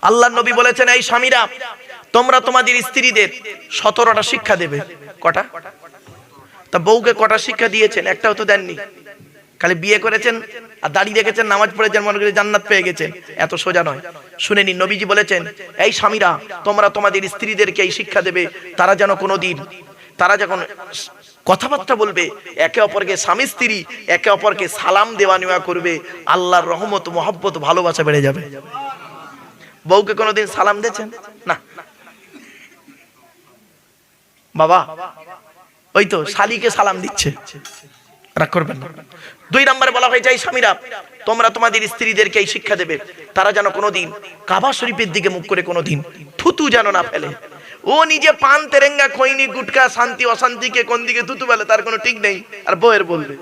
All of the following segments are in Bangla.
আল্লাহর নবী বলেছেন, এই স্বামীরা তোমরা তোমাদের স্ত্রীদের 17টা শিক্ষা দেবে। কটা? তা বউকে কটা শিক্ষা দিয়েছেন? একটাও তো দেননি। খালি বিয়ে করেছেন আর দাঁড়িয়ে রেখেছেন, নামাজ পড়েছেন, মনে করে জান্নাত পেয়ে গেছেন। এত সোজা নয়। শুনে নিন, নবীজি বলেছেন, এই স্বামীরা তোমরা তোমাদের স্ত্রীদেরকে এই শিক্ষা দেবে, তারা যেন কোনোদিন, তারা যখন কথাবার্তা বলবে, একে অপরকে, স্বামী স্ত্রী একে অপরকে সালাম দেওয়া নেওয়া করবে, আল্লাহর রহমত, মহব্বত, ভালোবাসা বেড়ে যাবে। বউকে কোনোদিন সালাম দিয়েছেন? না। বাবা ওই তো শালিকে সালাম দিচ্ছে, রাগ করবেন না। 2 নম্বরে বলা হয়েছে, এই স্বামীরা তোমরা তোমাদের স্ত্রীদেরকে এই শিক্ষা দেবে, তারা যেন কোনোদিন কাবা শরীফের দিকে মুখ করে কোনোদিন থুতু যেন না ফেলে। ও নিজে পান তেরেঙ্গা খৈনি গুটকা শান্তি অশান্তিকে কোন দিকে থুতু ফেলে তার কোনো ঠিক নেই, আর বউয়ের বলবে।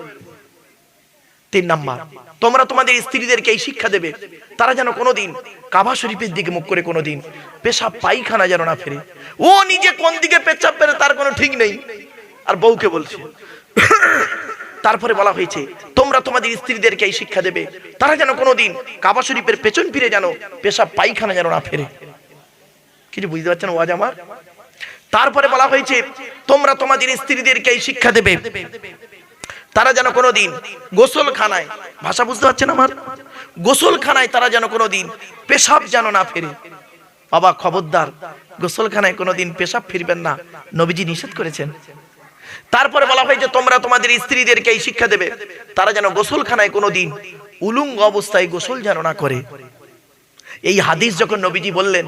3 নাম্বার, তোমরা তোমাদের স্ত্রীদেরকে এই শিক্ষা দেবে, তারা যেন কোনোদিন কাবা শরীফের দিকে মুখ করে কোনোদিন পেশাব পায়খানা যেন না ফেরে। ও নিজে কোন দিকে পেচ্ছাপ ফেরে তার কোনো ঠিক নেই, আর বউকে বলছে। তারপরে বলা হয়েছে, তোমরা তোমাদের স্ত্রীদেরকে এই শিক্ষা দেবে, তারা যেন কোনোদিন কাবা শরীফের পেছন ফিরে যেন পেশাব পায়খানা যেন না ফেরে। কিছু বুঝতে পারছেন ওয়াজ আমার? তারপরে বলা হয়েছে, তোমরা তোমাদের স্ত্রীদেরকে এই শিক্ষা দেবে, তারা যেন কোনোদিন গোসলখানায়, ভাষা বুঝতে পারছেন আমার, গোসলখানায় তারা যেন কোনোদিন পেশাব যেন না ফেরে। বাবা খবরদার, গোসলখানায় কোনোদিন পেশাব ফিরবেন না, নবীজি নিষেধ করেছেন। তারপরে বলা হয়েছে, তোমরা তোমাদের স্ত্রীদেরকে এই শিক্ষা দেবে, তারা যেন গোসলখানায় কোনোদিন উলঙ্গ অবস্থায় গোসল যেন না করে। এই হাদিস যখন নবীজি বললেন,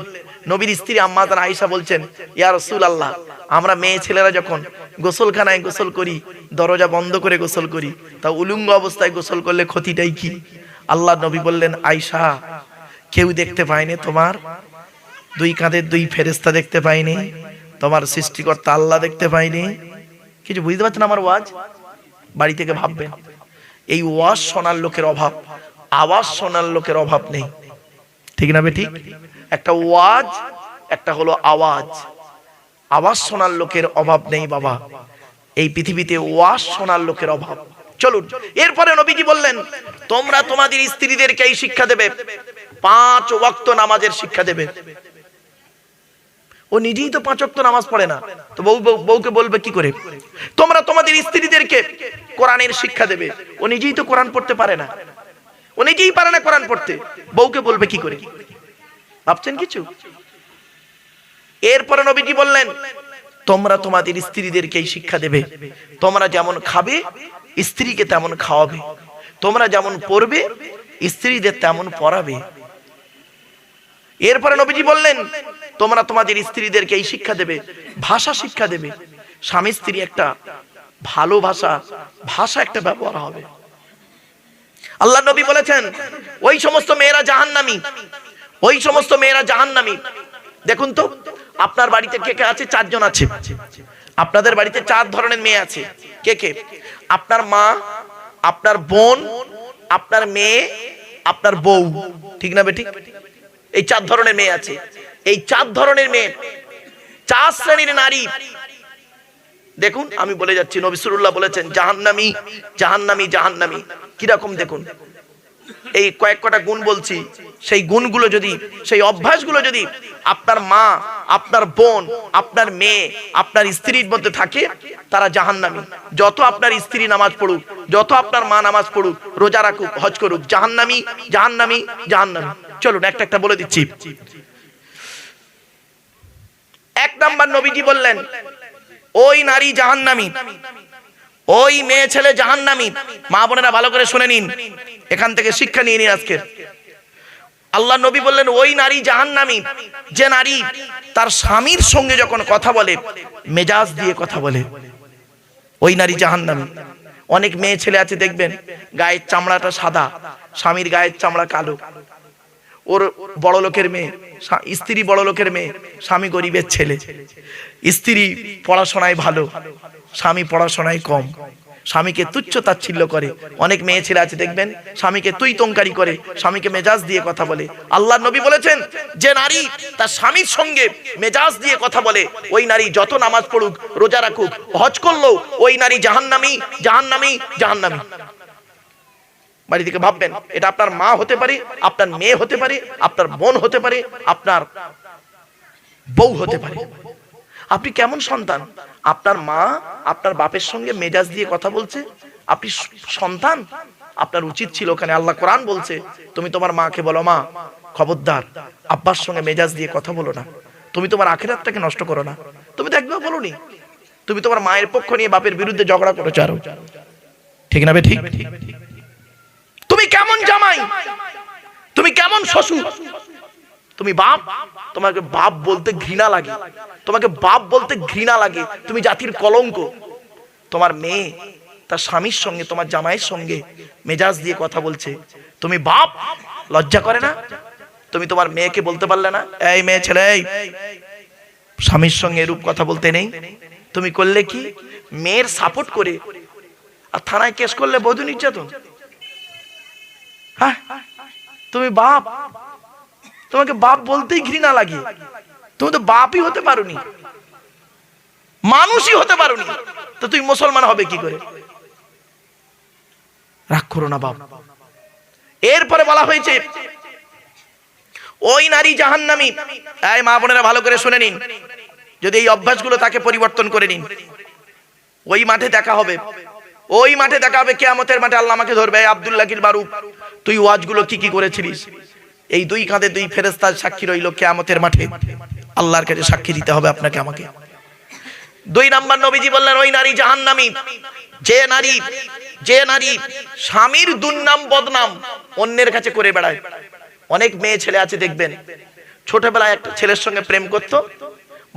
নবীর স্ত্রী আম্মা জান আয়েশা বলছেন, ইয়া রাসূলুল্লাহ, আমরা মেয়ে ছেলেরা যখন গোসলখানায় গোসল করি, দরজা বন্ধ করে গোসল করি, তা উলঙ্গ অবস্থায় গোসল করলে ক্ষতিটাই কি? আল্লাহ নবী বললেন, আয়েশা, কেউ দেখতে পায়নি তোমার 2 কাঁধের 2 ফেরেশতা দেখতে পায়নি, তোমার সৃষ্টিকর্তা আল্লাহ দেখতে পায়নি? কিছু বুঝতে পারছেন আমার ওয়াজ? বাড়ি থেকে ভাববেন, এই ওয়াজ শোনার লোকের অভাব, আওয়াজ শোনার লোকের অভাব নেই, ঠিক না বেঠিক? একটা ওয়াজ, একটা হলো আওয়াজ। আওয়াজ শোনার লোকের অভাব নেই বাবা, এই পৃথিবীতে ওয়াজ শোনার লোকের অভাব। চলুন, এরপরে নবীজি বললেন, তোমরা তোমাদের স্ত্রীদেরকে এই শিক্ষা দেবে, 5 ওয়াক্ত নামাজের শিক্ষা দেবে। ও নিজেই তো 5 ওয়াক্ত নামাজ পড়ে না, তো বউকে বলবে কি করে? তোমরা তোমাদের স্ত্রীদেরকে কোরআনের শিক্ষা দেবে। ও নিজেই তো কোরআন পড়তে পারে না, ও নিজেই পারে না কোরআন পড়তে, বউকে বলবে কি করে? ভাবছেন কিছু? এরপরে নবীজি বললেন, তোমরা তোমাদের স্ত্রীদেরকে এই শিক্ষা দেবে, তোমরা যেমন খাবে স্ত্রীকে তেমন খাওয়াবে, তোমরা যেমন পড়বে স্ত্রীদের তেমন পড়াবে। এরপরে নবীজি বললেন, তোমরা তোমাদের স্ত্রীদেরকে এই শিক্ষা দেবে, ভাষা শিক্ষা দেবে, স্বামী স্ত্রী একটা ভালো ভাষা একটা ব্যবহার হবে। আল্লাহ নবী বলেছেন, ওই সমস্ত মেয়েরা জাহান্নামী, ওই সমস্ত মেয়েরা জাহান্নামী। দেখুন তো, আপনার বাড়িতে কে কে আছে? 4 জন আছে। আপনাদের বাড়িতে 4 ধরনের মেয়ে আছে। কে কে? আপনার মা, আপনার বোন, আপনার মেয়ে, আপনার বউ, ঠিক না বেঠিক? এই 4 ধরনের মেয়ে আছে। এই 4 ধরনের মেয়ে, 4 শ্রেণীর নারী। দেখুন, আমি বলে যাচ্ছি, নবী রাসূলুল্লাহ বলেছেন জাহান্নামী, জাহান্নামী, জাহান্নামী। কিরকম দেখুন, এই কয়েকটা গুণ বলছি, সেই গুণগুলো যদি, সেই অভ্যাসগুলো যদি আপনার মা, আপনার বোন, আপনার মেয়ে, আপনার স্ত্রীর মধ্যে থাকে, তারা জাহান্নামী। যত আপনার স্ত্রী নামাজ পড়ুক, যত আপনার মা নামাজ পড়ুক, রোজা রাখুক, হজ করুক, জাহান্নামী, জাহান্নামী, জাহান্নামী। চলুন একটা একটা বলে দিচ্ছি। 1 নাম্বার, নবীজি বললেন, ওই নারী জাহান্নামী, ওই মেয়ে ছেলে জাহান্নামী। মা বোনেরা ভালো করে শুনে নিন, এখান থেকে শিক্ষা নিয়ে নিন আজকে। আল্লাহ নবী বললেন, ওই নারী জাহান্নামী যে নারী তার স্বামীর সঙ্গে যখন কথা বলে মেজাজ দিয়ে কথা বলে, ওই নারী জাহান্নামী। অনেক মেয়ে ছেলে আছে দেখবেন, গায়ের চামড়াটা সাদা, স্বামীর গায়ের চামড়া কালো। ওর বড় লোকের মেয়ে, স্ত্রী বড় লোকের মেয়ে, স্বামী গরিবের ছেলে। স্ত্রী পড়াশোনায় ভালো, স্বামী পড়াশোনায় কম, স্বামীকে তুচ্ছ তাচ্ছিল্য করে। অনেক মেয়ে ছেলে আছে দেখবেন, স্বামীকে তুই তঙ্কারি করে, স্বামীকে মেজাজ দিয়ে কথা বলে। আল্লাহ নবী বলেছেন, যে নারী তার স্বামীর সঙ্গে মেজাজ দিয়ে কথা বলে, ওই নারী যত নামাজ পড়ুক, রোজা রাখুক, হজ করলো, ওই নারী জাহান্নামী, জাহান্নামী, জাহান্নামী। বাড়ি থেকে ভাববেন, এটা আপনার মা হতে পারে, আপনার মেয়ে হতে পারে, আপনার বোন হতে পারে, আপনার বউ হতে পারে। আপনি কেমন সন্তান? আপনার মা আপনার বাপের সঙ্গে মেজাজ দিয়ে কথা বলছে, আপনি সন্তান, আপনার উচিত ছিল, ওখানে আল্লাহ কোরআন বলছে, তুমি তোমার মাকে বলো, মা খবরদার আব্বার সঙ্গে মেজাজ দিয়ে কথা বলো না, তুমি তোমার আখিরাতটাকে নষ্ট করো না। তুমি তো একবার বলোনি, তুমি তোমার মায়ের পক্ষ নিয়ে বাপের বিরুদ্ধে ঝগড়া করেছো আরো, ঠিক না? ঠিক। তুমি কেমন জামাই, তুমি কেমন শ্বশুর, তুমি বাপ, তোমাকে বাপ বলতে ঘৃণা লাগে, তোমাকে বাপ বলতে ঘৃণা লাগে, তুমি জাতির কলঙ্ক। তোমার মেয়ে তার স্বামীর সঙ্গে, তোমার জামাইয়ের সঙ্গে মেজাজ দিয়ে কথা বলছে, তুমি বাপ, লজ্জা করে না? তুমি তোমার মেয়েকে বলতে পারলে না, এই মেয়ে ছেলে, স্বামীর সঙ্গে এরূপ কথা বলতে নেই? তুমি করলে কি? মেয়ের সাপোর্ট করে আর থানায় কেস করলে বধূ নির্যাতন। হ্যাঁ, তুমি বাপ, তোমাকে বাপ বলতেই ঘৃণা লাগে, তুমি তো বাপই হতে পারোনি, মানুষই হতে পারোনি, তো তুই মুসলমান হবে কি করে? রাগ করো না বাপ। এরপরে বলা হয়েছে ওই নারী জাহান্নামী। এই মা বোনেরা ভালো করে শুনে নিন, যদি এই অভ্যাসগুলো তাকে পরিবর্তন করে নিন, ওই মাঠে দেখা হবে, ওই মাঠে দেখা হবে কিয়ামতের মাঠে। আল্লাহ আমাকে ধরবে, আব্দুল্লাহ কিল বারুক, তুই ওয়াজগুলো কি কি করেছিলিস? এই দুই কাঁধে দুই ফেরেশতা সাক্ষী রইল কিয়ামতের মাঠে, আল্লাহর কাছে সাক্ষী দিতে হবে আপনাকে আমাকে। 2 নাম্বার নবীজি বললেন ওই নারী জাহান্নামী, যে নারী স্বামীর দুর্নাম বদনাম অন্যের কাছে করে বেড়ায়। অনেক মেয়ে ছেলে আছে দেখবেন, ছোটবেলায় একটা ছেলের সঙ্গে প্রেম করত,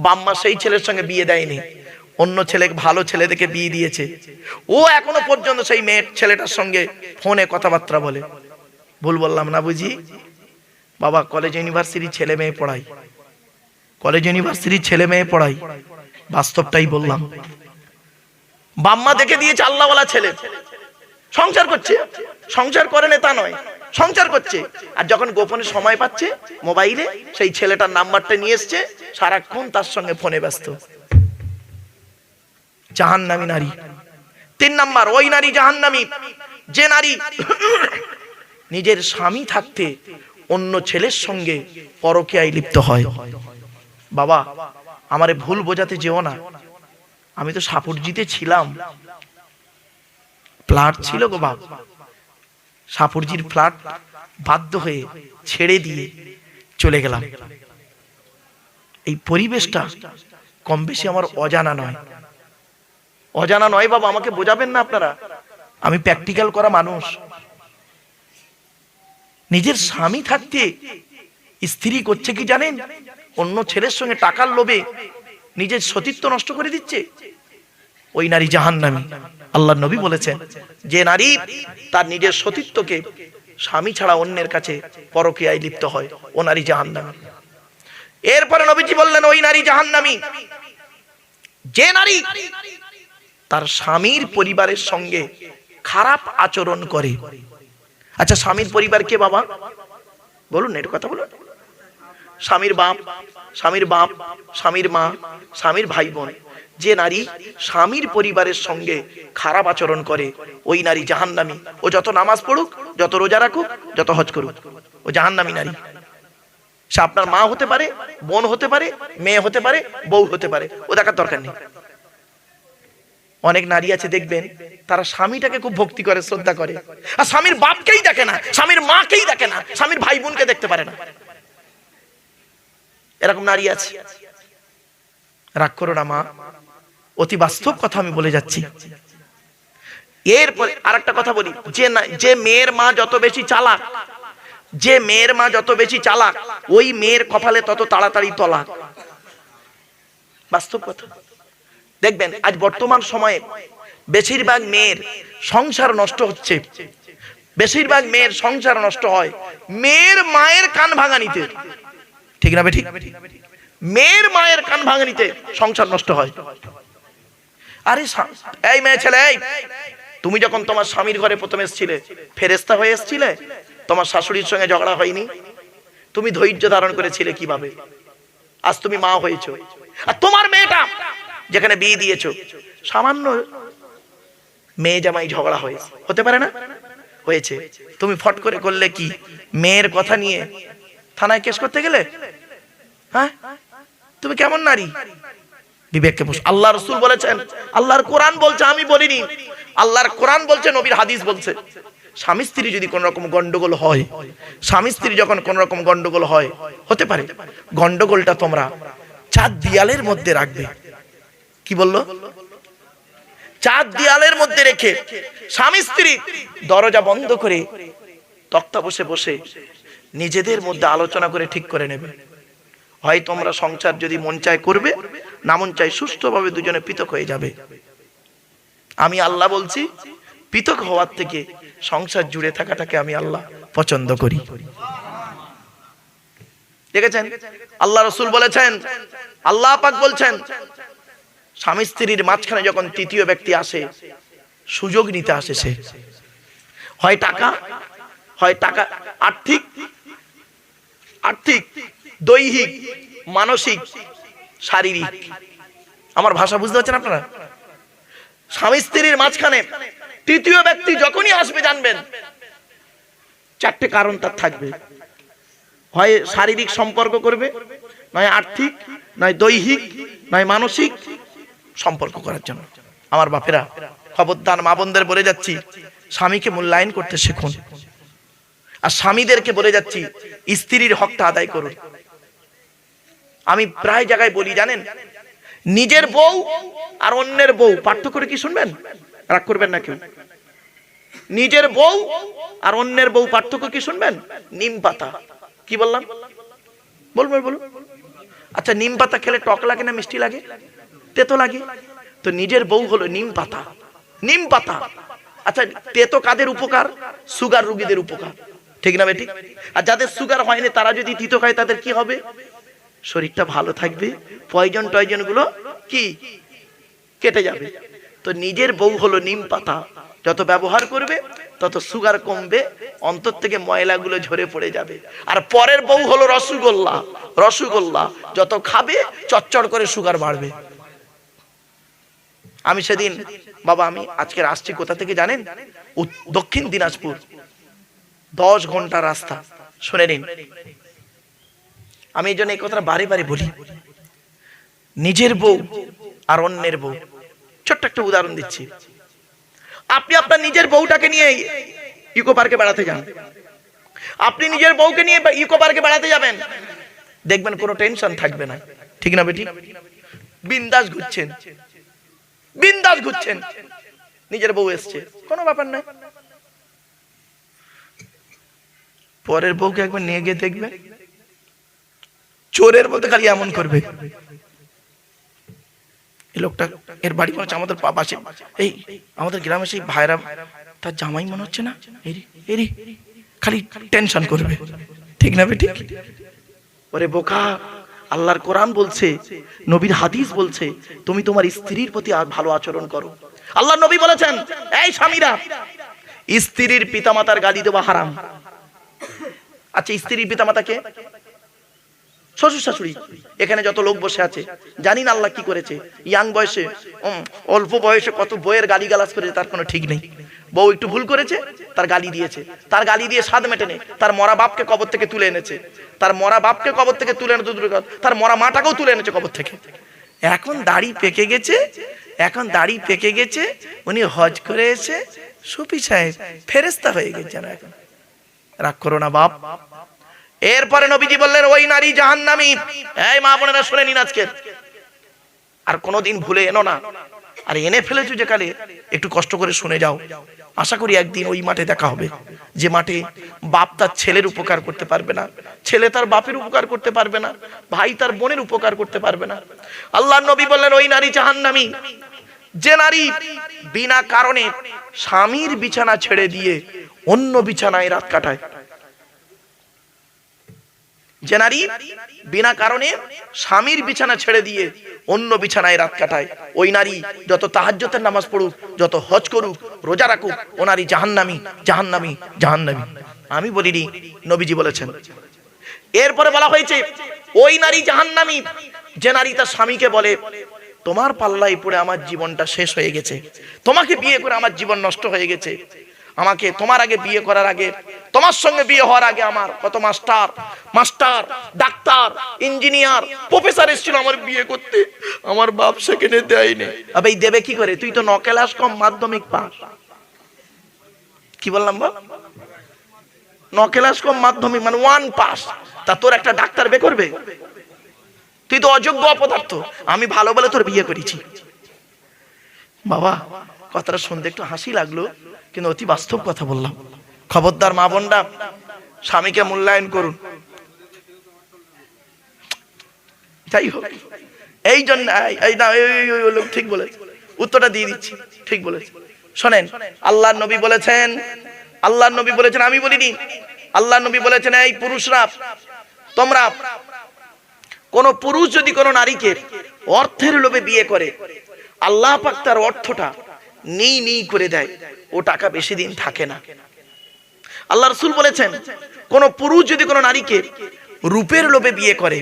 বাম্মা সেই ছেলের সঙ্গে বিয়ে দেয়নি, অন্য ছেলে, ভালো ছেলে দেখে বিয়ে দিয়েছে, ও এখনো পর্যন্ত সেই মেয়ে ছেলেটার সঙ্গে ফোনে কথাবার্তা বলে। ভুল বললাম না বুঝি? বাবা কলেজ ইউনিভার্সিটির ছেলে মেয়ে পড়াই, কলেজ ইউনিভার্সিটির ছেলে মেয়ে পড়াই, বাস্তবটাই বললাম। বাম্মা দেখে দিয়েছে আল্লাহওয়ালা ছেলে, সংসার করছে, সংসার করে না তা নয়, সংসার করছে, আর যখন গোপনে সময় পাচ্ছে মোবাইলে সেই ছেলেটার নাম্বারটা নিয়ে এসছে, সারাক্ষণ তার সঙ্গে ফোনে ব্যস্ত। জাহান্নামী নারী। 3 নাম্বার ওই নারী জাহান্নামী, যে নারী নিজের স্বামী থাকতে অন্য ছেলের সঙ্গে পরকীয়ায় লিপ্ত হয়। বাবা আমারে ভুল বোঝাতে যেও না, আমি তো সাপুরজিতে ছিলাম, ফ্ল্যাট ছিল গো বাপ, সাপুরজির ফ্ল্যাট বাধ্য হয়ে ছেড়ে দিয়ে চলে গেলাম। এই পরিবেশটা কম বেশি আমার অজানা নয়, অজানা নয় বাবা, আমাকে বোঝাবেন না আপনারা, আমি প্র্যাকটিক্যাল করা মানুষ। নিজের স্বামী থাকতে স্ত্রী করছে কি জানেন? অন্য ছেলের সঙ্গে টাকার লোভে নিজের সতীত্ব নষ্ট করে দিচ্ছে, ওই নারী জাহান্নামী। আল্লাহর নবী বলেছেন যে নারী তার নিজের সতীত্বকে স্বামী ছাড়া অন্যের কাছে পরকীয়ায় লিপ্ত হয়, ও নারী জাহান্নামী। এরপরে নবীজি বললেন ওই নারী জাহান্নামী, যে নারী তার স্বামীর পরিবারের সঙ্গে খারাপ আচরণ করে। আচ্ছা স্বামীর পরিবার কে বাবা? বলুন এর কথা বলুন। স্বামীর বাপ, স্বামীর বাপ, স্বামীর মা, স্বামীর ভাই বোন। যে নারী স্বামীর পরিবারের সঙ্গে খারাপ আচরণ করে, ওই নারী জাহান্নামী। ও যত নামাজ পড়ুক, যত রোজা রাখুক, যত হজ করুক, ও জাহান্নামী নারী। সে আপনার মা হতে পারে, বোন হতে পারে, মেয়ে হতে পারে, বউ হতে পারে, ও দেখার দরকার নেই। অনেক নারী আছে দেখবেন, তারা স্বামীটাকে খুব ভক্তি করে, শ্রদ্ধা করে, আর স্বামীর বাপকেই দেখে না, স্বামীর মাকেই দেখে না, স্বামীর ভাই বোনকে দেখতে পারে না। এরকম নারী আছে। রাগ করো না মা, অতি বাস্তব কথা আমি বলে যাচ্ছি। এরপরে আরেকটা কথা বলি, যে মেয়ের মা যত বেশি চালাক, যে মেয়ের মা যত বেশি চালাক, ওই মেয়ের কপালে তত তাড়াতাড়ি তলাক। বাস্তব কথা। দেখবেন আজ বর্তমান সময়ে বেশিরভাগ মেয়ের সংসার নষ্ট হচ্ছে, বেশিরভাগ মেয়ের সংসার নষ্ট হয় মেয়ের মায়ের কান ভাঙানিতে, ঠিক না ঠিক? মেয়ের মায়ের কান ভাঙানিতে সংসার নষ্ট হয়। আরে এই মেয়ে ছেলে, তুমি যখন তোমার স্বামীর ঘরে প্রথমে এসেছিলে, ফেরেশতা হয়ে এসেছিলে, তোমার শাশুড়ির সঙ্গে ঝগড়া হয়নি, তুমি ধৈর্য ধারণ করেছিলে কিভাবে? আজ তুমি মা হয়েছো, আর তোমার মেয়েটা যেখানে বিয়ে দিয়েছো, সামান্য মেয়ে জামাই ঝগড়া হয়েছে, হতে পারে না? হয়েছে, তুমি ফট করে করলে কি মেয়ের কথা নিয়ে থানায় কেস করতে গেলে? হ্যাঁ, তুমি কেমন নারী? বিবেককে বস। আল্লাহ রাসূল বলেছেন, আল্লাহর কোরআন বলছে, আমি বলিনি, আল্লাহর কোরআন বলছে, নবীর হাদিস বলছে, স্বামী স্ত্রী যদি কোন রকম গন্ডগোল হয়, স্বামী স্ত্রী যখন কোন রকম গন্ডগোল হয়, হতে পারে, গন্ডগোলটা তোমরা 4 দেয়ালের মধ্যে রাখবে। কি বললো? 4 দেয়ালের মধ্যে রেখে স্বামী স্ত্রী দরজা বন্ধ করে তক্তা বসে বসে নিজেদের মধ্যে আলোচনা করে ঠিক করে নেবে। হয় তোমরা সংসার যদি মন চায় করবে, না মন চায় সুষ্ঠুভাবে দুজনে পৃথক হয়ে যাবে। আমি আল্লাহ বলছি, পৃথক হওয়ার থেকে সংসার জুড়ে থাকাটাকে আমি আল্লাহ পছন্দ করি। দেখেছেন, আল্লাহ রাসূল বলেছেন, আল্লাহ পাক বলছেন, স্বামী স্ত্রীর মাঝখানে যখন তৃতীয় ব্যক্তি আসে, সুযোগ নিতে আসে সে, হয় টাকা, আর্থিক, দৈহিক, মানসিক, শারীরিক। আমার ভাষা বুঝতে পারছেন আপনারা? স্বামী স্ত্রীর মাঝখানে তৃতীয় ব্যক্তি যখনই আসবে, জানবেন 4টে কারণ তার থাকবে। হয় শারীরিক সম্পর্ক করবে, নয় আর্থিক, নয় দৈহিক, নয় মানসিক সম্পর্ক করার জন্য। আমার বাপেরা, খবরদার, মা বোনদের বলে যাচ্ছি, স্বামীকে মূল্যায়ন করতে শিখুন। আর স্বামীদেরকে বলে যাচ্ছি, স্ত্রীর হকটা আদায় করুন। আমি প্রায় জায়গায় বলি, জানেন, নিজের বউ আর অন্যের বউ পার্থক্য কি শুনবেন? রাগ করবেন না কেউ। নিজের বউ আর অন্যের বউ পার্থক্য কি শুনবেন? নিম পাতা। কি বললাম? বলুন। আচ্ছা, নিম পাতা খেলে টক লাগে না মিষ্টি লাগে? তেতো লাগে। তো নিজের বউ হলো নিম পাতা। নিম পাতা। আচ্ছা, তেতো কাদের উপকার? সুগার রোগীদের উপকার, ঠিক না বেটি? আর যাদের সুগার হয়নি, তারা যদি তিতো খায়, তাদের কি হবে? শরীরটা ভালো থাকবে, পয়জন গুলো কি কেটে যাবে। তো নিজের বউ হলো নিম পাতা, যত ব্যবহার করবে তত সুগার কমবে, অন্তর থেকে ময়লাগুলো ঝরে পড়ে যাবে। আর পরের বউ হলো রসগোল্লা, যত খাবে চচ্চড় করে সুগার বাড়বে। আমি সেদিন, বাবা, আমি আজকে আসছি কোথা থেকে জানেন? দক্ষিণ দিনাজপুর, 10 ঘন্টা রাস্তা। শুনে নিন, আমি এই জন্য এই কথাটা বারে বারে বলি, নিজের বউ আর অন্যের বউ। ছোট্ট একটা উদাহরণ দিচ্ছি। আপনি আপনার নিজের বউটাকে নিয়ে ইকো পার্কে বেড়াতে যান, আপনি নিজের বউকে নিয়ে ইকো পার্কে বেড়াতে যাবেন, দেখবেন কোনো টেনশন থাকবে না, ঠিক না বেটি? বিন্দাস ঘুরছেন, নিজের বউ এসছে, কোনো ব্যাপার নাই। পরের বউকে একবার নিয়ে গিয়ে দেখবে, চোরের মতো খালি এমন করবে। এই লোকটা, এর বাড়ি মনে হচ্ছে আমাদের পাশে, এই আমাদের গ্রামে সেই ভাইরা, তার জামাই মনে হচ্ছে না, এরি খালি টেনশন করবে, ঠিক না বেটি? ওরে বোকা, আল্লাহর কোরআন বলছে, নবীর হাদিস বলছে, তুমি তোমার স্ত্রীর প্রতি ভালো আচরণ করো। আল্লাহ নবী বলেছেন, এই স্বামীরা, স্ত্রীর পিতামাতার গালি দেওয়া হারাম। আচ্ছা, স্ত্রীর পিতামাতাকে? শ্বশুর শাশুড়ি। এখানে যত লোক বসে আছে, জানি না আল্লাহ কি করেছে, ইয়াং বয়সে, অল্প বয়সে কত বইয়ের গালি গালাজ করেছে, তার কোনো ঠিক নেই। বউ একটু ভুল করেছে, তার গালি দিয়েছে, তার গালি দিয়ে স্বাদ মেটেনে তার মরা বাপকে কবর থেকে তুলে এনেছে, তার মরা মাটাকেও তুলে এনেছে কবর থেকে। এখন দাড়ি পেকে গেছে, উনি হজ করে এসে সুফি সাহেব ফেরেশতা হয়ে গেছে। এখন রাগ করো না বাপ। এরপরে নবীজি বললেন, ওই নারী জাহান্নামী। এই মা বোনেরা শুনে নিন আজকে, আর কোনোদিন ভুলে এনো না। আর এনে ফেলেছো যে কালে, একটু কষ্ট করে শুনে যাও। আশা করি একদিন ওই মাঠে দেখা হবে, যে মাঠে বাপ তার ছেলের উপকার করতে পারবে না, ছেলে তার বাপের উপকার করতে পারবে না, ভাই তার বোনের উপকার করতে পারবে না। আল্লাহর নবী বললেন, ওই নারী জাহান্নামী, যে নারী বিনা কারণে স্বামীর বিছানা ছেড়ে দিয়ে অন্য বিছানায় রাত কাটায়। যে নারী বিনা কারণে স্বামীর বিছানা ছেড়ে দিয়ে অন্য বিছানায় রাত কাটায়, ওই নারী যত তাহাজ্জুদের নামাজ পড়ুক, যত হজ করুক, রোজা রাখুক, ও নারী জাহান্নামী। আমি বলিনি, নবীজি বলেছেন। এরপরে বলা হয়েছে, ওই নারী জাহান্নামী, যে নারী তার স্বামীকে বলে, তোমার পাল্লায় পড়ে আমার জীবনটা শেষ হয়ে গেছে, তোমাকে বিয়ে করে আমার জীবন নষ্ট হয়ে গেছে, আমাকে তোমার আগে বিয়ে করার আগে, তোমার সঙ্গে বিয়ে হওয়ার আগে আমার কত মাস্টার, ডাক্তার, ইঞ্জিনিয়ার, প্রফেসর এসেছিল আমার বিয়ে করতে, আমার বাপ সেখানে দেয়নি। আবে দেবে কি করে? তুই তো 9 ক্লাস কম মাধ্যমিক পাস। কি বললাম বল? 9 ক্লাস কম মাধ্যমিক মানে 1 পাস। তা তোর একটা ডাক্তার বে করবে? তুই তো অযোগ্য অপদার্থ। আমি ভালো বলে তোর বিয়ে করেছি। বাবা কথাটা শুনতে একটু হাসি লাগলো, কিন্তু অতি বাস্তব কথা বললাম। খবরদার মা বোনরা, স্বামীকে মূল্যায়ন করুন। যাই হোক, এই জন্য লোক ঠিক বলেছে, উত্তরটা দিয়ে দিচ্ছি, ঠিক বলেছে। শোনেন, আল্লাহর নবী বলেছেন, আমি বলিনি, আল্লাহর নবী বলেছেন, এই পুরুষরা, তোমরা, কোন পুরুষ যদি কোন নারীকে অর্থের লোভে বিয়ে করে, আল্লাহ পাক তার অর্থটা নেই করে দেয়, ও টাকা বেশি দিন থাকে না। আল্লাহ রাসূল বলেছেন, কোন পুরুষ যদি কোন নারীকে রূপের লোভে বিয়ে করে,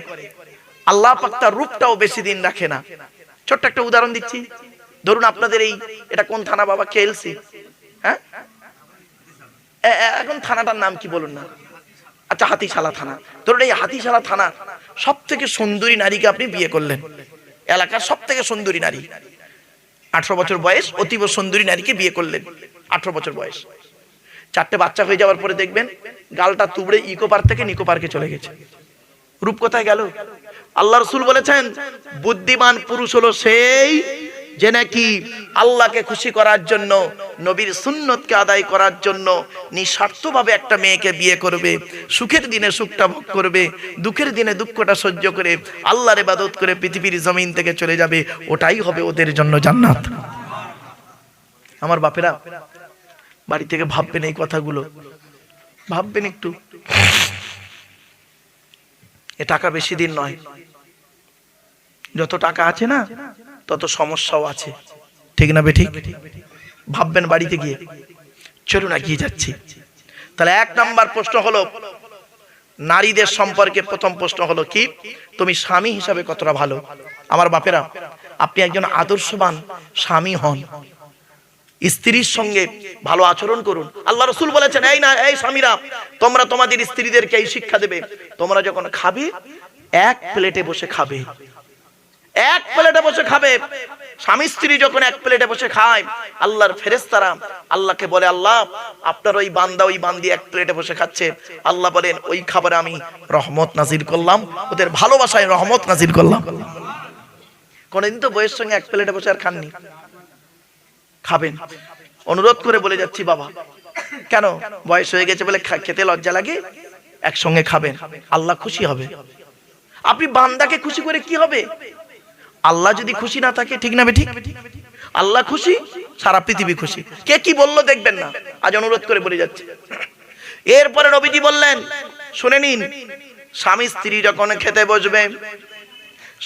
আল্লাহ পাক তার রূপটাও বেশি দিন রাখে না। ছোট্ট একটা উদাহরণ দিচ্ছি। ধরুন আপনাদের এটা কোন থানা বাবা? কেএলসি। হ্যাঁ, এখন থানাটার নাম কি বলুন না? আচ্ছা, হাতিশালা থানা। ধরুন এই হাতিশালা থানার সব থেকে সুন্দরী নারীকে আপনি বিয়ে করলেন, এলাকার সব থেকে সুন্দরী নারী, 18 বছর বয়স, অতীব সুন্দরী নারীকে বিয়ে করলেন, 18 বছর বয়স। 4টে বাচ্চা হয়ে যাওয়ার পরে দেখবেন গালটা তুবড়ে ইকো পার্ক থেকে নিকো পার্কে চলে গেছে। রূপ কোথায় গেল? আল্লাহ রাসূল বলেছেন, বুদ্ধিমান পুরুষ হলো সেই যে নাকি আল্লাহকে খুশি করার জন্য, নবীর সুন্নতকে আদায় করার জন্য নিঃস্বার্থভাবে একটা মেয়েকে বিয়ে করবে, সুখের দিনে সুখটা ভোগ করবে, দুঃখের দিনে দুঃখটা সহ্য করে আল্লাহর ইবাদত করে পৃথিবীর জমিন থেকে চলে যাবে। ওটাই হবে ওদের জন্য জান্নাত। আমার বাপেরা, বাড়ি থেকে ভাববেন এই কথাগুলো, ভাববেন একটু। এ টাকা বেশি দিন নয়, যত টাকা আছে না তত সমস্যাও আছে, ঠিক না বেঠিক? ভাববেন বাড়িতে গিয়ে। চলুন এগিয়ে যাচ্ছি। তাহলে 1 নাম্বার প্রশ্ন হলো নারীদের সম্পর্কে। প্রথম প্রশ্ন হলো কি? তুমি স্বামী হিসাবে কতটা ভালো? আমার বাপেরা, আপনি একজন আদর্শবান স্বামী হন, স্ত্রীর সঙ্গে ভালো আচরণ করুন। আল্লাহ রাসূল বলেছেন, এই স্বামীরা, তোমরা তোমাদের স্ত্রীদেরকে এই শিক্ষা দেবে, তোমরা যখন খাবে 1 প্লেটে বসে খাবে, 1 প্লেটে বসে খাবে। স্বামী স্ত্রী যখন 1 প্লেটে বসে খায়, আল্লাহর ফেরেশতারা আল্লাহকে বলে, আল্লাহ, আপনার ওই বান্দা ওই বান্দি 1 প্লেটে বসে খাচ্ছে, আল্লাহ বলেন ওই খাবারে আমি রহমত নাজিল করলাম, ওদের ভালোবাসায় রহমত নাজিল করলাম। কোনদিন তো বইয়ের সঙ্গে 1 প্লেটে বসে আর খাননি? খাবেন। অনুরোধ করে বলে যাচ্ছি বাবা, কেন? বয়স হয়ে গেছে বলে খেতে লজ্জা লাগে? একসঙ্গে খাবেন, আল্লাহ খুশি হবে। আপনি বান্দাকে খুশি করে কি হবে? আল্লাহ যদি খুশি না থাকে, ঠিক না বেঠিক? আল্লাহ খুশি, সারা পৃথিবী খুশি। কে কি বললো দেখবেন না, আজ অনুরোধ করে বলে যাচ্ছে। এরপরে নবীজি বললেন, শুনে নিন, স্বামী স্ত্রী যখন খেতে বসবে,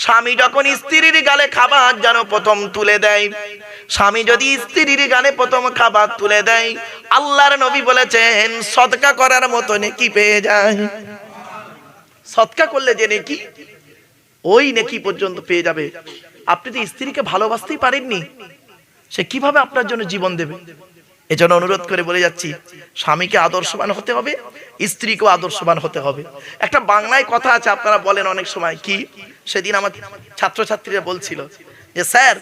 স্বামী যখন স্ত্রীর গালে খাবার যেন প্রথম তুলে দেয়, স্বামী যদি স্ত্রীর গালে প্রথম খাবার তুলে দেয়, আল্লাহর নবী বলেছেন সদকা করার মতো নেকি পেয়ে যায়। সদকা করলে যে নেকি, ওই নেকি পর্যন্ত পেয়ে যাবে। আপনি তো স্ত্রীকে ভালোবাসতেই পারেননি, সে কিভাবে আপনার জন্য জীবন দেবে? এজন্য অনুরোধ করে বলে যাচ্ছি, স্বামীকে আদর্শবান হতে হবে, স্ত্রীকেও আদর্শবান হতে হবে। একটা বাংলায় কথা আছে, আপনারা বলেন অনেক সময়, কি? সেদিন আমার ছাত্রছাত্রীরা বলছিল যে স্যার,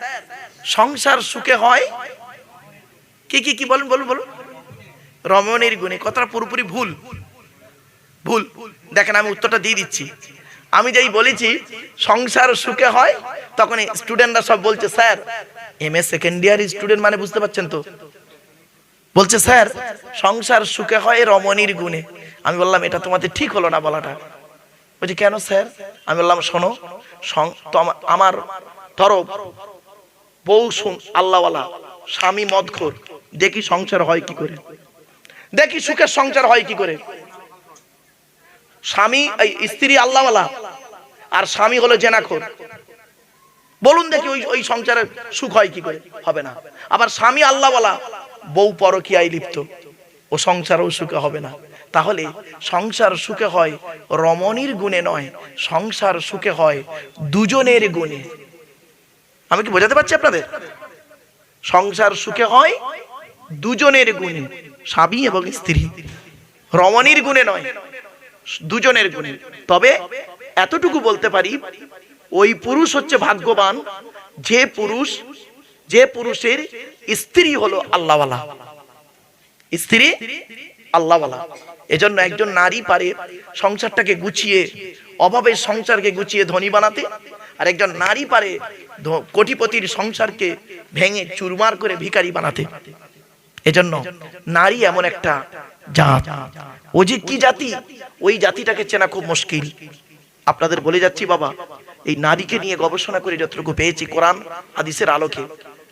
সংসার সুখে হয় কি বলুন বলুন বলুন, রমণীর গুণে। কথাটা পুরোপুরি ভুল। দেখেন, আমি উত্তরটা দিয়ে দিচ্ছি। আমি যেই বলেছি সংসার সুখে হয়, তখন স্টুডেন্টরা সব বলছে, sir, MA second year student মানে বুঝতে পারছেন তো, বলছে স্যার সংসার সুখে হয় রমণীর গুণে। আমি বললাম এটা তোমাদের ঠিক হলো না বলাটা। বলছি কেন স্যার? আমি বললাম শোনো, আমার ধরো বউ আল্লাহওয়ালা, স্বামী মদখোর, দেখি সংসার হয় কি করে, দেখি সুখের সংসার হয় কি করে। স্বামী স্ত্রী আল্লাহওয়ালা আর স্বামী হলো জেনাখোর, বলুন দেখি ওই সংসারের সুখ হয় কি করে? হবে না। আবার স্বামী আল্লাহওয়ালা, বউ পরকীয়ায় লিপ্ত, ও সংসারও সুখে হবে না। তাহলে সংসার সুখে হয় রমণীর গুণে নয়, সংসার সুখে হয় দুজনের গুণে। আমি কি বোঝাতে পারছি আপনাদের? সংসার সুখে হয় দুজনের গুণে, স্বামী এবং স্ত্রী, রমণীর গুণে নয়, দুজনের গুণে। তবে এতটুকু বলতে পারি, ওই পুরুষ হচ্ছে ভাগ্যবান যে পুরুষের স্ত্রী হলো আল্লাহওয়ালা, স্ত্রী আল্লাহওয়ালা। এজন্য একজন নারী পারে সংসারটাকে গুছিয়ে, অভাবের সংসারকে গুছিয়ে ধনী বানাতে, আর একজন নারী পারে কোটিপতির সংসারকে ভেঙে চুরমার করে ভিখারি বানাতে। এজন্য নারী এমন একটা জাত, ও যে কি জাতি, ওই জাতিটাকে চেনা খুব মুশকিল। আপনাদের বলে যাচ্ছি বাবা, এই নারীকে নিয়ে গবেষণা করে যতটুকু পেয়েছি কোরআন হাদিসের আলোকে,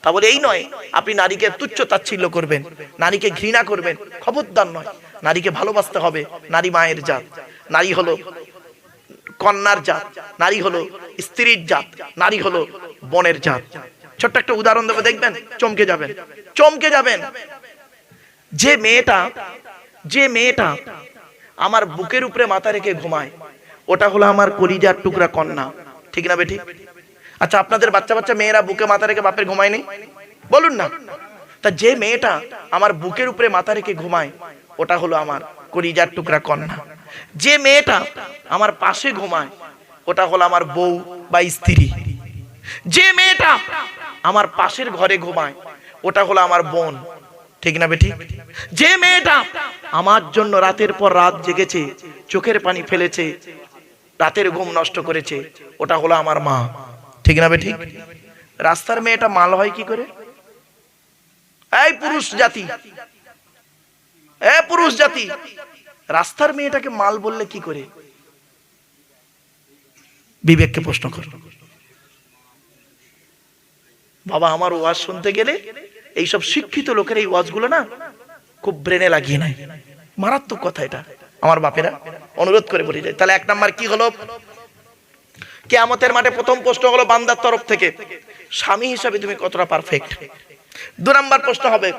তা বলে এই নয় আপনি নারীকে তুচ্ছ তাচ্ছিল্য করবেন, নারীকে ঘৃণা করবেন, খবরদার নয়। নারীকে ভালোবাসতে হবে। নারী মায়ের জাত, নারী হলো কন্যার জাত, নারী হলো স্ত্রীর জাত, নারী হলো বোনের জাত। ছোট্ট একটা উদাহরণ দেবো, দেখবেন চমকে যাবেন, চমকে যাবেন। যে মেয়েটা আমার বুকের উপরে মাথা রেখে ঘুমায়, ওটা হলো আমার কলিজার টুকরা কন্যা, ঠিক না বেঠিক? আচ্ছা, আপনাদের বাচ্চা মেয়েরা বুকে মাথা রেখে বাপের ঘুমায় নেই? বলুন না। তা যে মেয়েটা আমার বুকের উপরে মাথা রেখে ঘুমায়, ওটা হলো আমার কলিজার টুকরা কন্যা। যে মেয়েটা আমার পাশে ঘুমায়, ওটা হলো আমার বউ বা স্ত্রী। যে মেয়েটা আমার পাশের ঘরে ঘুমায়, ওটা হলো আমার বোন, ঠিক না বেঠিক? যে মেয়েটা আমার জন্য রাতের পর রাত জেগেছে, চোখের পানি ফেলেছে, রাতের ঘুম নষ্ট করেছে, ওটা হলো আমার মা, ঠিক না বেঠিক? রাস্তার মেয়েটা মাল হয় কি করে? এই পুরুষ জাতি, রাস্তার মেয়েটাকে মাল বললে কি করে? বিবেককে প্রশ্ন কর বাবা। আমার ওয়াজ শুনতে গেলে এইসব শিক্ষিত লোকের এই ওয়াজগুলো না খুব ব্রেনে লাগিয়ে নেয়। মারাত্মক কথা এটা, আমার বাপেরা অনুরোধ করে বলে যায়। তাহলে 1 নাম্বার কি হলো? কিয়ামতের মাঠে প্রথম প্রশ্ন হলো বান্দার তরফ থেকে, স্বামী হিসাবে তুমি কতটা পারফেক্ট। 2 নাম্বার প্রশ্ন হবে,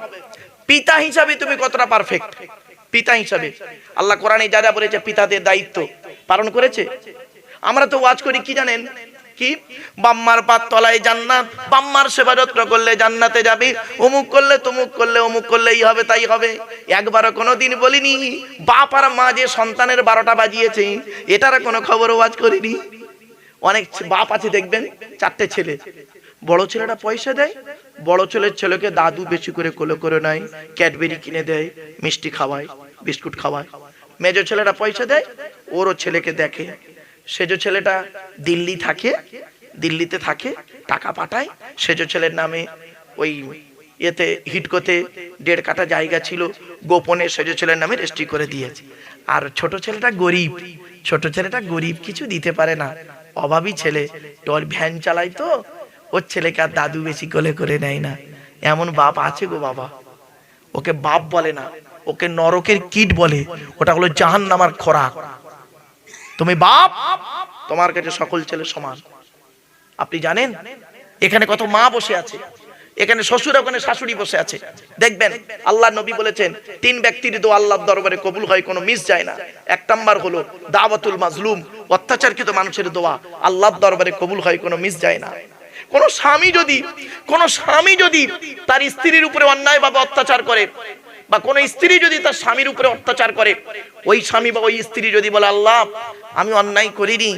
পিতা হিসাবে তুমি কতটা পারফেক্ট। পিতা হিসাবে আল্লাহ কোরআনে যা যা বলেছে পিতাদের দায়িত্ব পালন করেছে। আমরা তো ওয়াজ করি কি জানেন কি? বাম্মার পাত তলায় জান্নাত, বাম্মার সেবা যত্ন করলে জান্নাতে যাবে, অমুক করলে তমুক করলে, অমুক করলে এই হবে তাই হবে। একবারও কোনোদিন বলিনি বাপ আর মা যে সন্তানের 12টা বাজিয়েছে, এটার কোনো খবর ওয়াজ করিনি। অনেক বাপ আছে দেখবেন, 4টে ছেলে, বড় ছেলেটা পয়সা দেয়, বড় ছেলেকে দাদু বেশি করে কোলে করে নেয়, ক্যাডবেরি কিনে দেয়, মিষ্টি খাওয়ায়, বিস্কুট খাওয়ায়। মেজো ছেলেটা পয়সা দেয়, ওরও ছেলেকে দেখে। সেজো ছেলেটা দিল্লিতে থাকে, টাকা পাঠায়। সেজো ছেলের নামে ওই এতে হিটকোতে 1.5 কাঠা জায়গা ছিল, গোপনে সেজো ছেলের নামে রেজিস্ট্রি করে দিয়েছে। আর ছোট ছেলেটা গরিব, কিছু দিতে পারে না, অভাবী ছেলে, তোর ভ্যান চালায়, তো ওর ছেলেকে আর দাদু বেশি কোলে করে নেয় না। এমন বাপ আছে গো বাবা। ওকে বাপ বলে না, ওকে নরকের কীট বলে, ওটা হলো জাহান্নামের খোরাক। তুমি বাপ, তোমার কাছে সকল ছেলে সমান। আপনি জানেন এখানে কত মা বসে আছে, এখানে শ্বশুর, ওখানে শাশুড়ি বসে আছে। দেখবেন আল্লাহ নবী বলেছেন 3 ব্যক্তির দোয়া আল্লাহর দরবারে কবুল হয়, কোনো মিস যায় না। 1 নাম্বার হলো দাওয়াতুল মাজলুম, অত্যাচারকৃত মানুষের দোয়া আল্লাহর দরবারে কবুল হয়, কোনো মিস যায় না। কোন স্বামী যদি তার স্ত্রীর উপরে অন্যায়ভাবে অত্যাচার করে, বা কোন স্ত্রী যদি তার স্বামীর উপরে অত্যাচার করে, ওই স্বামী বা ওই স্ত্রী যদি বলে আল্লাহ আমি অন্যায় করিনি,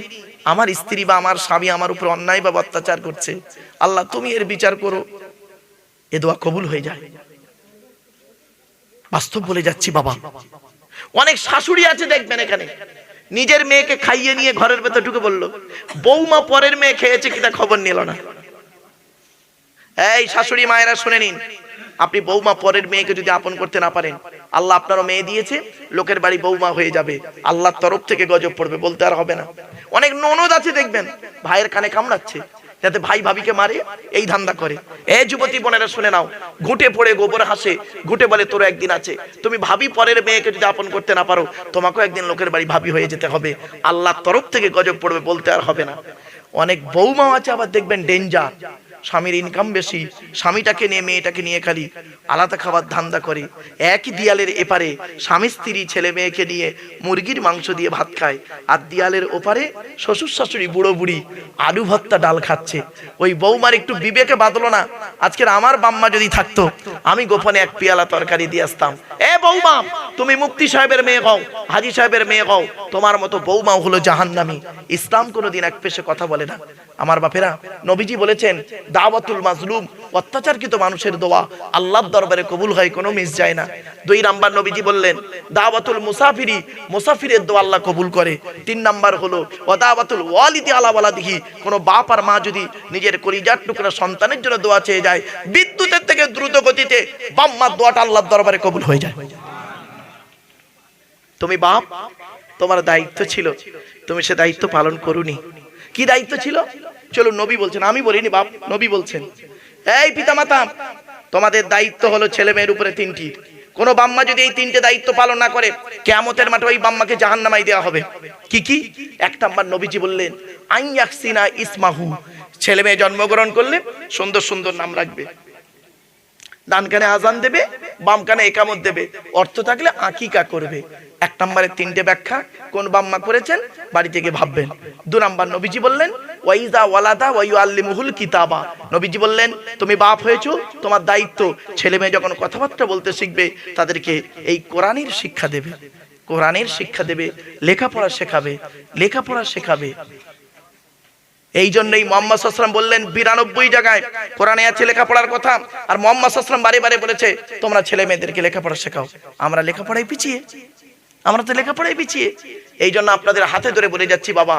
আমার স্ত্রী বা আমার স্বামী আমার উপরে অন্যায়ভাবে অত্যাচার করছে, আল্লাহ তুমি এর বিচার করো, এ দোয়া কবুল হয়ে যায়। বাস্তব বলে যাচ্ছি বাবা। অনেক শাশুড়ি আছে দেখবেন এখানে, নিজের মেয়েকে খাইয়ে নিয়ে ঘরের ভেতর ঢুকে বললো, বৌমা পরের মেয়ে খেয়েছে কিনা খবর নিল না। এই শাশুড়ি মায়েরা শুনে নিন, আপনি বৌমা পরের মেয়েকে যদি আপন করতে না পারেন, আল্লাহ আপনারও মেয়ে দিয়েছে, লোকের বাড়ি বৌমা হয়ে যাবে, আল্লাহর তরফ থেকে গজব পড়বে, বলতে আর হবে না। অনেক ননদ আছে দেখবেন ভাইয়ের কানে কামড়াচ্ছে, যাতে ভাই ভাবিকে মারে, এই ধান্দা করে। এই যুবতী বোনেরা শুনে নাও, ঘুটে পড়ে গোবর হাসে, ঘুটে বলে তোর একদিন আছে। তুমি ভাবি পরের মেয়েকে যদি আপন করতে না পারো, তোমাকেও একদিন লোকের বাড়ি ভাবি হয়ে যেতে হবে, আল্লাহর তরফ থেকে গজব পড়বে, বলতে আর হবে না। অনেক বৌমা আছে আবার দেখবেন ডেঞ্জার, স্বামীর ইনকাম বেশি, স্বামীটাকে নিয়ে মেয়েটাকে নিয়ে খালি আলাদা খাবার ধান্দা করে। একই দিয়ালের এপারে স্বামী স্ত্রী ছেলে মেয়েকে নিয়ে মুরগির মাংস দিয়ে ভাত খায়, আর দিয়ালের ওপারে শ্বশুর শাশুড়ি বুড়ো বুড়ি আলু ভর্তা ডাল খাচ্ছে। ওই বৌমার একটু বিবেকে বাঁধলো না? আজকের আমার বাম্মা যদি থাকতো, আমি গোপনে এক পিয়ালা তরকারি দিয়ে আসতাম, এ বৌমা তুমি মুফতি সাহেবের মেয়ে হও, হাজী সাহেবের মেয়ে হও, তোমার মতো বৌমা হলো জাহান্নামী। ইসলাম কোনোদিন এক পেশে কথা বলে না। আমার বাপেরা, নবীজি বলেছেন দাওয়াতুল মাজলুম, অত্যাচারকৃত মানুষের দোয়া আল্লাহর দরবারে কবুল হয়, কোনো মিস যায় না। 2 নাম্বার নবীজি বললেন দাওয়াতুল মুসাফিরি, মুসাফিরের দোয়া আল্লাহ কবুল করে। 3 নাম্বার হলো ওয়াদাওয়াতুল ওয়ালিদি আলা ওয়ালাদিহি, কোনো বাপ আর মা যদি নিজের কলিজার টুকরা সন্তানের জন্য দোয়া চেয়ে যায়, বিদ্যুতের থেকে দ্রুত গতিতে বাম্মার দোয়াটা আল্লাহর দরবারে কবুল হয়ে যায়। তুমি বাপ, তোমার দায়িত্ব ছিল, তুমি সে দায়িত্ব পালন করুনি। কি দায়িত্ব ছিল? চলো নবী বলছেন, আমি বলিনি বাপ, নবী বলছেন, এই পিতামাতা তোমাদের দায়িত্ব হলো ছেলে মেয়ের উপরে 3টি। কোন বাম্মা যদি এই 3টে দায়িত্ব পালন না করে, কিয়ামতের মাঠে ওই বাম্মাকে জাহান্নামায় দেওয়া হবে। কি কি? 1 নাম্বার নবীজি বললেন আইয়াকসিনা ইসমাহু, ছেলে মেয়ে জন্মগ্রহণ করলে সুন্দর সুন্দর নাম রাখবে, ডান কানে আজান দেবে, বাম কানে একামত দেবে, অর্থ থাকলে আকিকা করবে। 1 নম্বরের 3টে ব্যাখ্যা কোন বাম্মা করেছেন বাড়ি থেকে ভাববেন। 2 নাম্বার নবীজি বললেন ওয়াইজা ওয়ালাদা ওয়াইউআল্লিমুহুল কিতাবা, নবীজি বললেন তুমি বাপ হয়েছো, তোমার দায়িত্ব ছেলে মেয়ে যখন কথাবার্তা বলতে শিখবে তাদেরকে এই কোরআনের শিক্ষা দেবে, কোরআনের শিক্ষা দেবে, লেখাপড়া শেখাবে, লেখাপড়া শেখাবে। এই জন্যই মুহাম্মদ সাল্লাল্লাহু আলাইহি ওয়াসাল্লাম বললেন 92 জায়গায় কোরআনে আছে লেখাপড়ার কথা, আর মুহাম্মদ সাল্লাল্লাহু আলাইহি ওয়াসাল্লাম বারে বারে বলেছে তোমরা ছেলে মেয়েদেরকে লেখাপড়া শেখাও। আমরা লেখাপড়ায় পিছিয়ে, আমরা তো লেখাপড়ায় পিছিয়ে। এই জন্য আপনাদের হাতে ধরে বলে যাচ্ছি বাবা,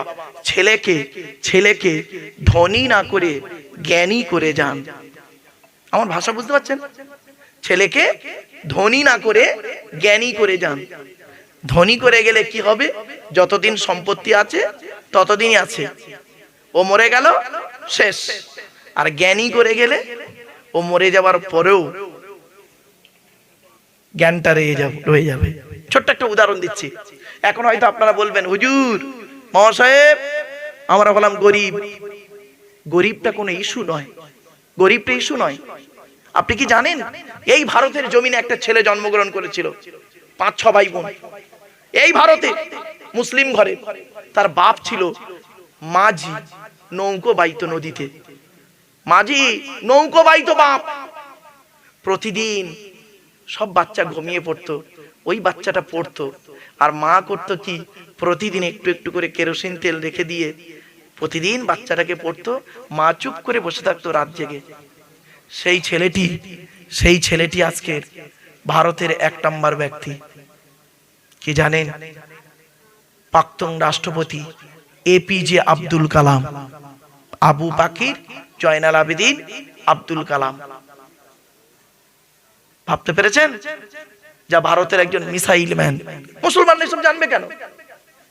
ছেলেকে ধনী না করে জ্ঞানী করে যান। আমার ভাষা বুঝতে পারছেন? ছেলেকে ধনী না করে জ্ঞানী করে যান। ধনী করে গেলে কি হবে? যতদিন সম্পত্তি আছে ততদিনই আছে, ও মরে গেল শেষ। আর জ্ঞানী করে গেলে ও মরে যাওয়ার পরেও জ্ঞানটা রয়ে যাবে। ছোট্ট একটা উদাহরণ দিচ্ছি। এখন হয়তো আপনারা বলবেন হুজুর মহাশয়েব আমরা বললাম গরিব, গরিবটা কোনো ইস্যু নয়, গরিবটা ইস্যু নয়। আপনি কি জানেন এই ভারতের জমিনে একটা ছেলে জন্মগ্রহণ করেছিল, 5-6 ভাই বোন, এই ভারতে মুসলিম ঘরে। তার বাপ ছিল মাঝি, নৌকো বাইতো নদীতে, মাঝি নৌকো বাইতো বাপ। প্রতিদিন সব বাচ্চা ঘুমিয়ে পড়তো, ওই বাচ্চাটা পড়তো, আর মা করতো কি প্রতিদিন একটু একটু করে কেরোসিন তেল রেখে দিয়ে প্রতিদিন বাচ্চাটাকে পড়তো, মা চুপ করে বসে থাকতো রাত জেগে। সেই ছেলেটি আজকের ভারতের 1 নম্বর ব্যক্তি। কি জানেন? প্রাক্তন রাষ্ট্রপতি এপিজে আব্দুল কালাম, আবু বাকির জয়নাল আবেদিন আব্দুল কালাম। ভাবতে পেরেছেন? যা ভারতের একজন মিসাইল ম্যান। মুসলমানরা এসব জানবে কেন?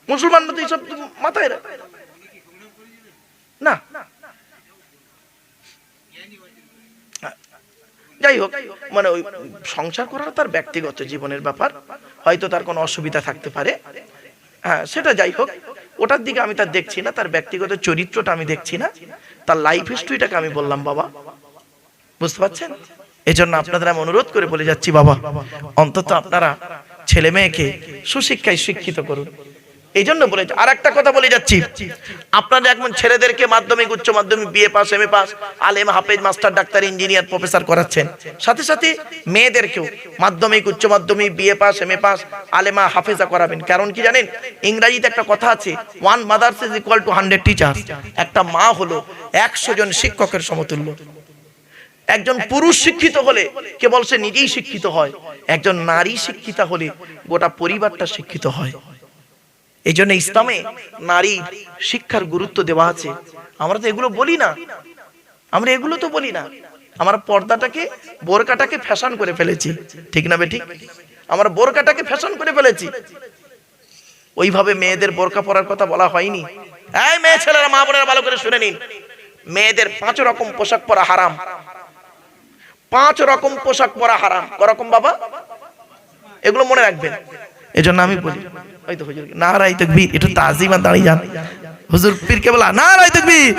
মুসলমানরা তো এইসব মাথায় না। যাই হোক, মানে ওই সংসার করার তার ব্যক্তিগত জীবনের ব্যাপার, হয়তো তার কোনো অসুবিধা থাকতে পারে, হ্যাঁ সেটা যাই হোক, ওটার দিকে আমি তার দেখছি না, তার ব্যক্তিগত চরিত্রটা আমি দেখছি না, তার লাইফ হিস্ট্রিটাকে আমি বললাম বাবা, বুঝতে পারছেন? এজন্য আপনাদের আমি অনুরোধ করে বলে যাচ্ছি বাবা, অন্তত আপনারা ছেলে মেয়েকে সুশিক্ষায় শিক্ষিত করুন। এই জন্য বলে আর একটা কথা বলে যাচ্ছি, আপনারা এখন ছেলেদেরকে মাধ্যমিক উচ্চ মাধ্যমিক বিএ পাস এমএ পাস আলেম হাফেজ মাস্টার ডাক্তার ইঞ্জিনিয়ার প্রফেসর করাচ্ছেন, সাথে সাথে মেয়েদেরকেও মাধ্যমিক উচ্চ মাধ্যমিক বিএ পাস এমএ পাস আলেমা হাফেজা করাবেন। কারণ কি জানেন? ইংরেজিতে একটা কথা আছে, 1 mother's is equal to 100 teachers. একটা মা হলো 100 জন শিক্ষকের সমতুল্য। একজন পুরুষ শিক্ষিত হলে কেবল সে নিজেই শিক্ষিত হয়, একজন নারী শিক্ষিতা হলে গোটা পরিবারটা শিক্ষিত হয়। এই জন্য ইসলামে নারী শিক্ষার গুরুত্ব দেওয়া আছে। আমরা তো এগুলো বলি না, আমরা এগুলো তো বলি না। আমরা পর্দাটাকে বোরকাটাকে ফ্যাশন করে ফেলেছি, ঠিক না বেঠিক? আমরা বোরকাটাকে ফ্যাশন করে ফেলেছি। ওইভাবে মেয়েদের বোরকা পরার কথা বলা হয়নি। এই মেয়ে ছেলেরা মা বোনেরা ভালো করে শুনে নিন, মেয়েদের 5 রকম পোশাক পরা হারাম। 5 রকম পোশাক পরা হারাম। করকম বাবা? এগুলো মনে রাখবেন। এজন্য আমি বলি হয়তো হুজুর নারায়ে তাকবীর, একটু তাজিমা দাঁড়িয়ে যান। হুজুর পীর কেবলা নারায়ে তাকবীর।